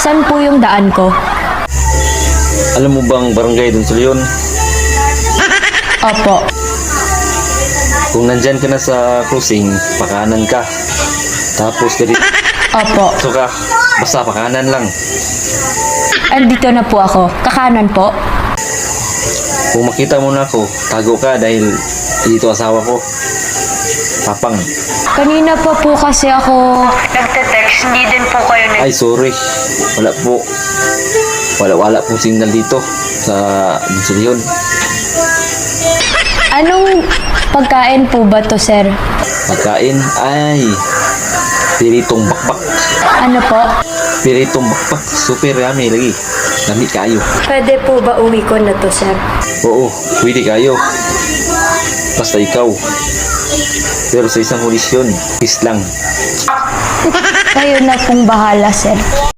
Saan po yung daan ko? Alam mo bang barangay dun sa Leon? Opo. Kung nandyan ka na sa crossing, pakanan ka. Tapos dito Opo. ka, basta pakanan lang. Andito na po ako. Kakanan po. Kung makita mo na ako, tago ka dahil dito asawa ko. Tapang. Kanina pa po kasi ako nagte-text. Hindi din po kayo Ay, sorry. Wala po. Wala po signal dito sa Leon. Anong pagkain po ba to, sir? Pagkain ay piritong bakbak. Ano po? Piritong bakbak. Super yummy lagi. Lami kayo. Pwede po ba uwi ko na to, sir? Oo, pwede kayo. Basta ikaw. Pero sa isang kondisyon, peace lang. Kayo na pong bahala, sir.